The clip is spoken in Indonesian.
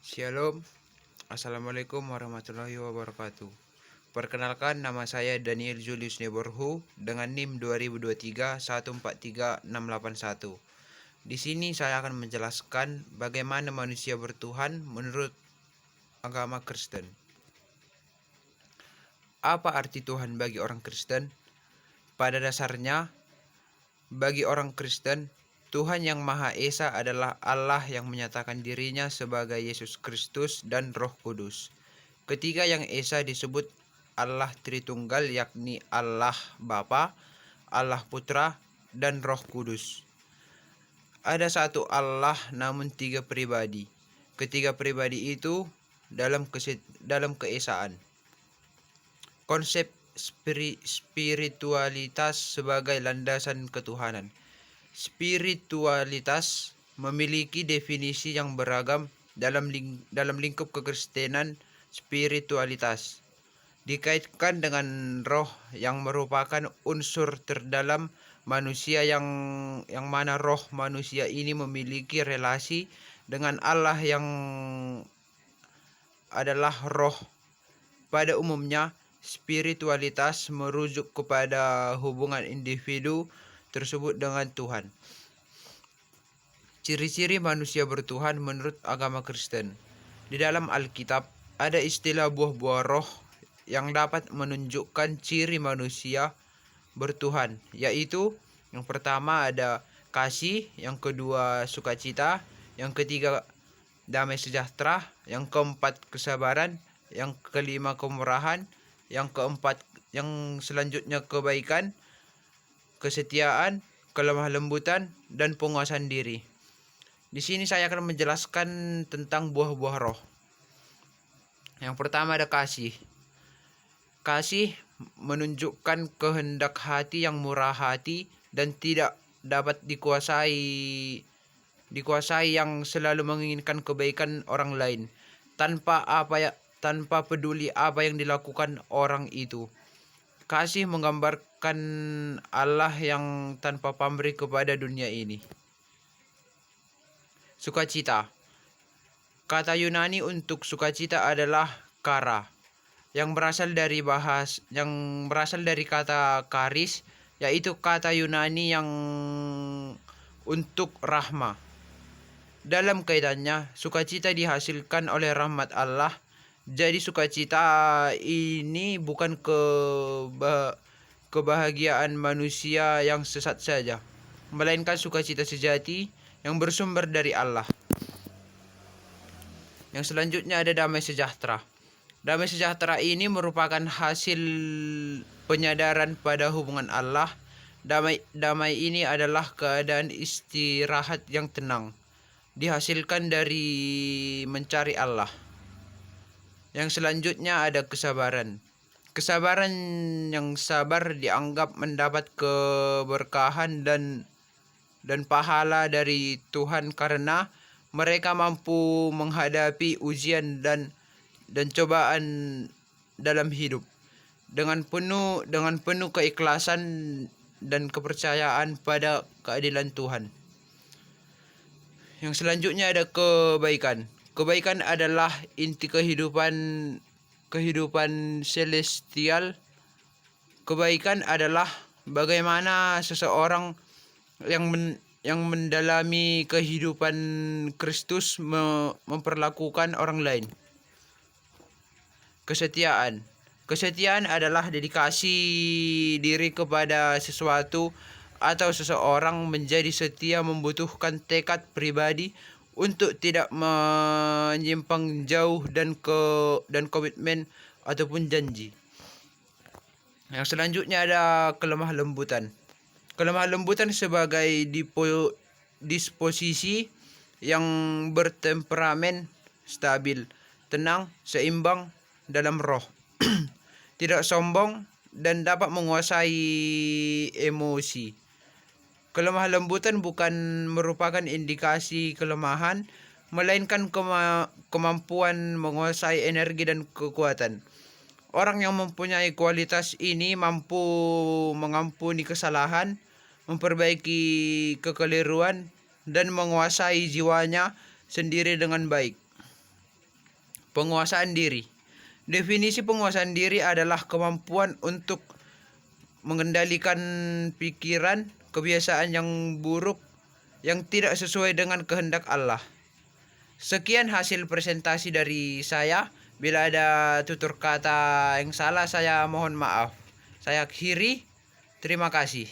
Shalom, Assalamualaikum warahmatullahi wabarakatuh. Perkenalkan, nama saya Daniel Julius Neborhu dengan NIM 2023143681. Di sini saya akan menjelaskan bagaimana manusia bertuhan menurut agama Kristen. Apa arti Tuhan bagi orang Kristen? Pada dasarnya, bagi orang Kristen, Tuhan yang Maha Esa adalah Allah yang menyatakan dirinya sebagai Yesus Kristus dan Roh Kudus. Ketiga yang Esa disebut Allah Tritunggal, yakni Allah Bapa, Allah Putra, dan Roh Kudus. Ada satu Allah namun tiga pribadi. Ketiga pribadi itu dalam keesaan. Konsep spiritualitas sebagai landasan ketuhanan. Spiritualitas memiliki definisi yang beragam dalam lingkup kekristenan. Spiritualitas dikaitkan dengan roh yang merupakan unsur terdalam manusia yang mana roh manusia ini memiliki relasi dengan Allah yang adalah roh. Pada umumnya, spiritualitas merujuk kepada hubungan individu tersebut dengan Tuhan. Ciri-ciri manusia bertuhan menurut agama Kristen. Di dalam Alkitab ada istilah buah-buah roh yang dapat menunjukkan ciri manusia bertuhan, yaitu yang pertama ada kasih, yang kedua sukacita, yang ketiga damai sejahtera, yang keempat kesabaran, yang kelima kemurahan, yang keempat yang selanjutnya kebaikan, kesetiaan, kelemah lembutan, dan penguasaan diri. Di sini saya akan menjelaskan tentang buah-buah roh. Yang pertama ada kasih. Kasih menunjukkan kehendak hati yang murah hati dan tidak dapat dikuasai yang selalu menginginkan kebaikan orang lain tanpa peduli apa yang dilakukan orang itu. Kasih menggambarkan Allah yang tanpa pamrih kepada dunia ini. Sukacita. Kata Yunani untuk sukacita adalah kara, yang berasal dari kata karis, yaitu kata Yunani yang untuk rahma. Dalam kaitannya, sukacita dihasilkan oleh rahmat Allah. Jadi sukacita ini bukan kebahagiaan manusia yang sesat saja, melainkan sukacita sejati yang bersumber dari Allah. Yang selanjutnya ada damai sejahtera. Damai sejahtera ini merupakan hasil penyadaran pada hubungan Allah. Damai ini adalah keadaan istirahat yang tenang, dihasilkan dari mencari Allah. Yang selanjutnya ada kesabaran. Kesabaran yang sabar dianggap mendapat keberkahan dan pahala dari Tuhan karena mereka mampu menghadapi ujian dan cobaan dalam hidup dengan penuh keikhlasan dan kepercayaan pada keadilan Tuhan. Yang selanjutnya ada kebaikan. Kebaikan adalah inti kehidupan celestial. Kebaikan adalah bagaimana seseorang yang mendalami kehidupan Kristus memperlakukan orang lain. Kesetiaan. Kesetiaan adalah dedikasi diri kepada sesuatu atau seseorang, menjadi setia membutuhkan tekad pribadi untuk tidak menyimpang jauh dan komitmen ataupun janji. Yang selanjutnya ada kelemah lembutan. Kelemah lembutan sebagai disposisi yang bertemperamen stabil, tenang, seimbang dalam roh, tidak sombong dan dapat menguasai emosi. Kelemah lembutan bukan merupakan indikasi kelemahan, melainkan kemampuan menguasai energi dan kekuatan. Orang yang mempunyai kualitas ini mampu mengampuni kesalahan, memperbaiki kekeliruan, dan menguasai jiwanya sendiri dengan baik. Penguasaan diri. Definisi penguasaan diri adalah kemampuan untuk mengendalikan pikiran, kebiasaan yang buruk yang tidak sesuai dengan kehendak Allah. Sekian hasil presentasi dari saya. Bila ada tutur kata yang salah, saya mohon maaf. Saya akhiri. Terima kasih.